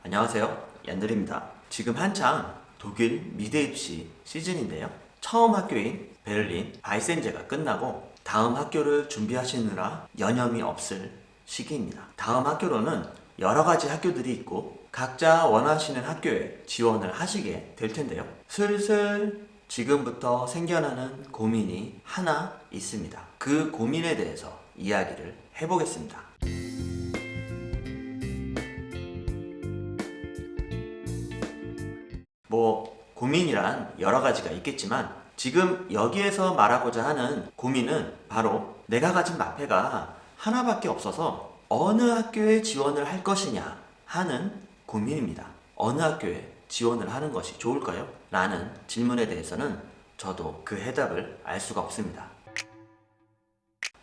안녕하세요, 얀들입니다. 지금 한창 독일 미대 입시 시즌인데요. 처음 학교인 베를린 바이센제가 끝나고 다음 학교를 준비하시느라 여념이 없을 시기입니다. 다음 학교로는 여러 가지 학교들이 있고 각자 원하시는 학교에 지원을 하시게 될 텐데요. 슬슬 지금부터 생겨나는 고민이 하나 있습니다. 그 고민에 대해서 이야기를 해보겠습니다. 고민이란 여러 가지가 있겠지만 지금 여기에서 말하고자 하는 고민은 바로 내가 가진 마페가 하나밖에 없어서 어느 학교에 지원을 할 것이냐 하는 고민입니다. 어느 학교에 지원을 하는 것이 좋을까요? 라는 질문에 대해서는 저도 그 해답을 알 수가 없습니다.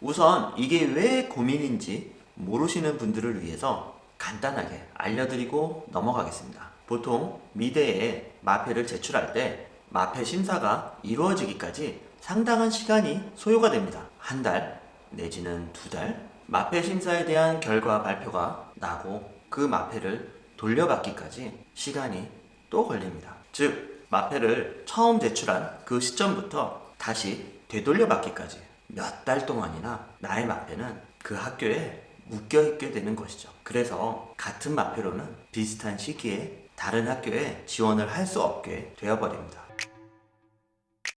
우선 이게 왜 고민인지 모르시는 분들을 위해서 간단하게 알려드리고 넘어가겠습니다. 보통 미대에 마페를 제출할 때 마페 심사가 이루어지기까지 상당한 시간이 소요가 됩니다. 한 달 내지는 두 달. 마페 심사에 대한 결과 발표가 나고 그 마페를 돌려받기까지 시간이 또 걸립니다. 즉 마페를 처음 제출한 그 시점부터 다시 되돌려받기까지 몇 달 동안이나 나의 마페는 그 학교에 묶여있게 되는 것이죠. 그래서 같은 마페로는 비슷한 시기에 다른 학교에 지원을 할 수 없게 되어버립니다.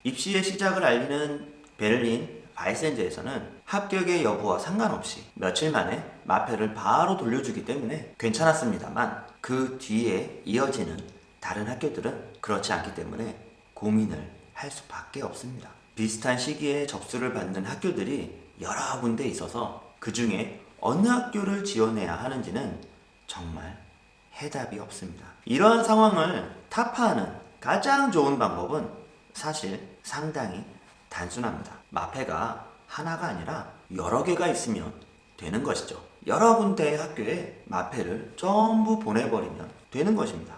입시의 시작을 알리는 베를린 바이센제에서는 합격의 여부와 상관없이 며칠 만에 마페를 바로 돌려주기 때문에 괜찮았습니다만 그 뒤에 이어지는 다른 학교들은 그렇지 않기 때문에 고민을 할 수밖에 없습니다. 비슷한 시기에 접수를 받는 학교들이 여러 군데 있어서 그 중에 어느 학교를 지원해야 하는지는 정말 해답이 없습니다. 이러한 상황을 타파하는 가장 좋은 방법은 사실 상당히 단순합니다. 마페가 하나가 아니라 여러 개가 있으면 되는 것이죠. 여러 군데의 학교에 마페를 전부 보내버리면 되는 것입니다.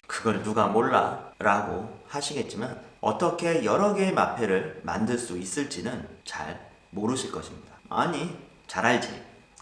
그걸 누가 몰라 라고 하시겠지만 어떻게 여러 개의 마페를 만들 수 있을지는 잘 모르실 것입니다. 아니, 잘 알지.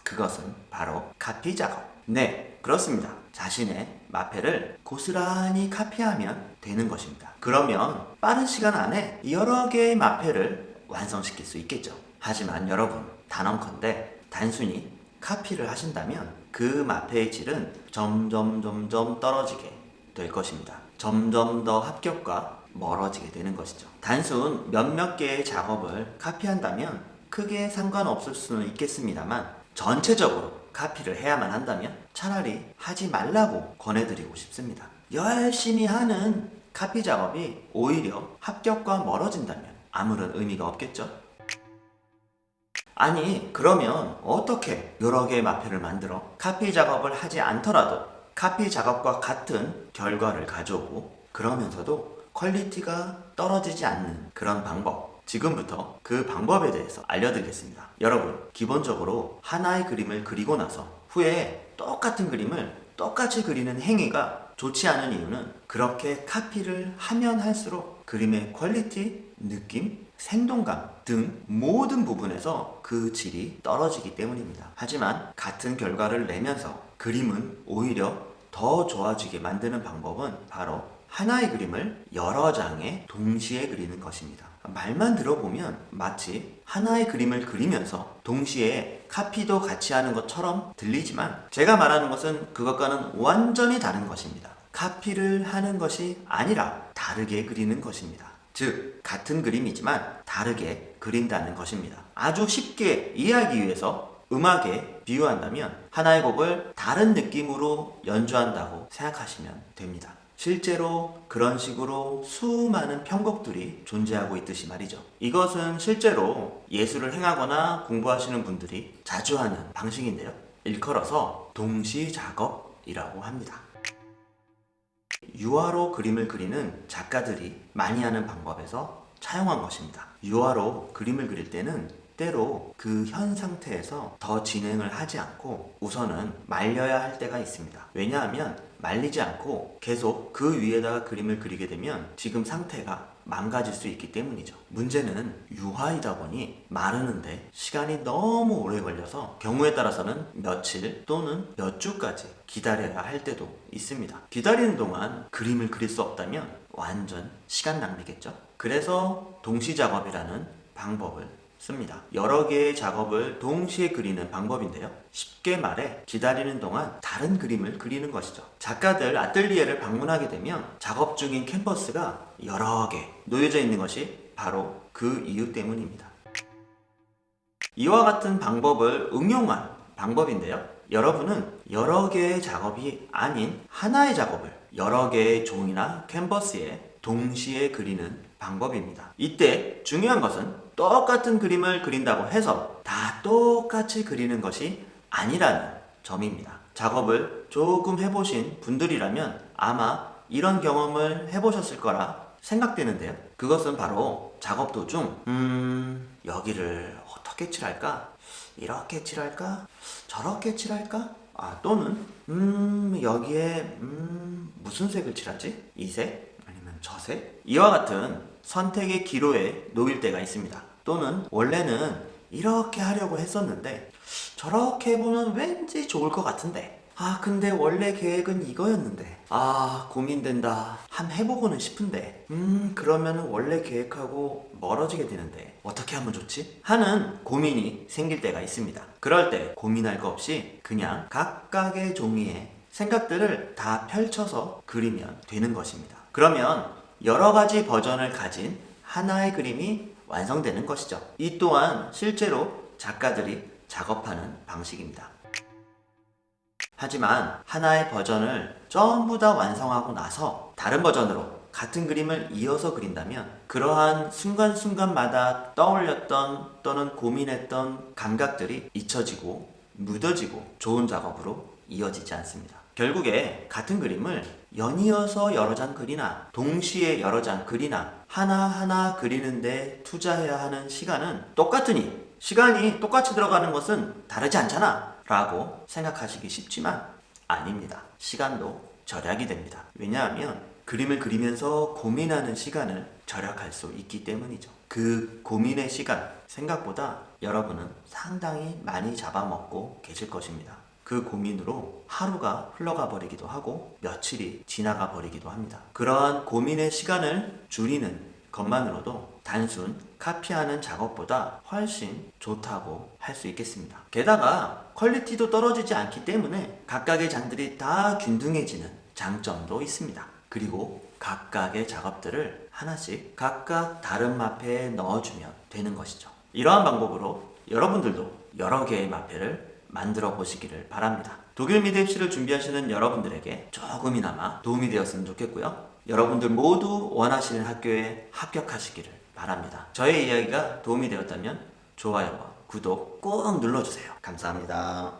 그것은 바로 카피 작업. 네, 그렇습니다. 자신의 마페를 고스란히 카피하면 되는 것입니다. 그러면 빠른 시간 안에 여러 개의 마페를 완성시킬 수 있겠죠. 하지만 여러분, 단언컨대 단순히 카피를 하신다면 그 마페의 질은 점점 떨어지게 될 것입니다. 점점 더 합격과 멀어지게 되는 것이죠. 단순 몇몇 개의 작업을 카피한다면 크게 상관없을 수는 있겠습니다만 전체적으로 카피를 해야만 한다면 차라리 하지 말라고 권해드리고 싶습니다. 열심히 하는 카피 작업이 오히려 합격과 멀어진다면 아무런 의미가 없겠죠? 아니, 그러면 어떻게 여러 개의 마페를 만들어 카피 작업을 하지 않더라도 카피 작업과 같은 결과를 가져오고 그러면서도 퀄리티가 떨어지지 않는 그런 방법, 지금부터 그 방법에 대해서 알려드리겠습니다. 여러분, 기본적으로 하나의 그림을 그리고 나서 후에 똑같은 그림을 똑같이 그리는 행위가 좋지 않은 이유는 그렇게 카피를 하면 할수록 그림의 퀄리티, 느낌, 생동감 등 모든 부분에서 그 질이 떨어지기 때문입니다. 하지만 같은 결과를 내면서 그림은 오히려 더 좋아지게 만드는 방법은 바로 하나의 그림을 여러 장에 동시에 그리는 것입니다. 말만 들어보면 마치 하나의 그림을 그리면서 동시에 카피도 같이 하는 것처럼 들리지만 제가 말하는 것은 그것과는 완전히 다른 것입니다. 카피를 하는 것이 아니라 다르게 그리는 것입니다. 즉, 같은 그림이지만 다르게 그린다는 것입니다. 아주 쉽게 이해하기 위해서 음악에 비유한다면 하나의 곡을 다른 느낌으로 연주한다고 생각하시면 됩니다. 실제로 그런 식으로 수많은 편곡들이 존재하고 있듯이 말이죠. 이것은 실제로 예술을 행하거나 공부하시는 분들이 자주 하는 방식인데요. 일컬어서 동시작업이라고 합니다. 유화로 그림을 그리는 작가들이 많이 하는 방법에서 차용한 것입니다. 유화로 그림을 그릴 때는 때로 그 현 상태에서 더 진행을 하지 않고 우선은 말려야 할 때가 있습니다. 왜냐하면 말리지 않고 계속 그 위에다가 그림을 그리게 되면 지금 상태가 망가질 수 있기 때문이죠. 문제는 유화이다 보니 마르는데 시간이 너무 오래 걸려서 경우에 따라서는 며칠 또는 몇 주까지 기다려야 할 때도 있습니다. 기다리는 동안 그림을 그릴 수 없다면 완전 시간 낭비겠죠. 그래서 동시 작업이라는 방법을 씁니다. 여러 개의 작업을 동시에 그리는 방법인데요. 쉽게 말해 기다리는 동안 다른 그림을 그리는 것이죠. 작가들 아뜰리에를 방문하게 되면 작업 중인 캔버스가 여러 개 놓여져 있는 것이 바로 그 이유 때문입니다. 이와 같은 방법을 응용한 방법인데요. 여러분은 여러 개의 작업이 아닌 하나의 작업을 여러 개의 종이나 캔버스에 동시에 그리는 방법입니다. 이때 중요한 것은 똑같은 그림을 그린다고 해서 다 똑같이 그리는 것이 아니라는 점입니다. 작업을 조금 해보신 분들이라면 아마 이런 경험을 해보셨을 거라 생각되는데요. 그것은 바로 작업 도중 여기를 어떻게 칠할까? 이렇게 칠할까? 저렇게 칠할까? 또는 여기에 무슨 색을 칠하지? 이 색? 아니면 저 색? 이와 같은 선택의 기로에 놓일 때가 있습니다. 또는 원래는 이렇게 하려고 했었는데 저렇게 해보면 왠지 좋을 것 같은데 근데 원래 계획은 이거였는데 고민된다. 한번 해보고는 싶은데 그러면 원래 계획하고 멀어지게 되는데 어떻게 하면 좋지? 하는 고민이 생길 때가 있습니다. 그럴 때 고민할 거 없이 그냥 각각의 종이에 생각들을 다 펼쳐서 그리면 되는 것입니다. 그러면 여러 가지 버전을 가진 하나의 그림이 완성되는 것이죠. 이 또한 실제로 작가들이 작업하는 방식입니다. 하지만 하나의 버전을 전부 다 완성하고 나서 다른 버전으로 같은 그림을 이어서 그린다면 그러한 순간순간마다 떠올렸던 또는 고민했던 감각들이 잊혀지고 묻어지고 좋은 작업으로 이어지지 않습니다. 결국에 같은 그림을 연이어서 여러 장 그리나 동시에 여러 장 그리나 하나하나 그리는데 투자해야 하는 시간은 똑같으니 시간이 똑같이 들어가는 것은 다르지 않잖아 라고 생각하시기 쉽지만 아닙니다. 시간도 절약이 됩니다. 왜냐하면 그림을 그리면서 고민하는 시간을 절약할 수 있기 때문이죠. 그 고민의 시간 생각보다 여러분은 상당히 많이 잡아먹고 계실 것입니다. 그 고민으로 하루가 흘러가 버리기도 하고 며칠이 지나가 버리기도 합니다. 그러한 고민의 시간을 줄이는 것만으로도 단순 카피하는 작업보다 훨씬 좋다고 할 수 있겠습니다. 게다가 퀄리티도 떨어지지 않기 때문에 각각의 장들이 다 균등해지는 장점도 있습니다. 그리고 각각의 작업들을 하나씩 각각 다른 마패에 넣어주면 되는 것이죠. 이러한 방법으로 여러분들도 여러 개의 마패를 만들어 보시기를 바랍니다. 독일 미대 입시를 준비하시는 여러분들에게 조금이나마 도움이 되었으면 좋겠고요. 여러분들 모두 원하시는 학교에 합격하시기를 바랍니다. 저의 이야기가 도움이 되었다면 좋아요와 구독 꼭 눌러주세요. 감사합니다.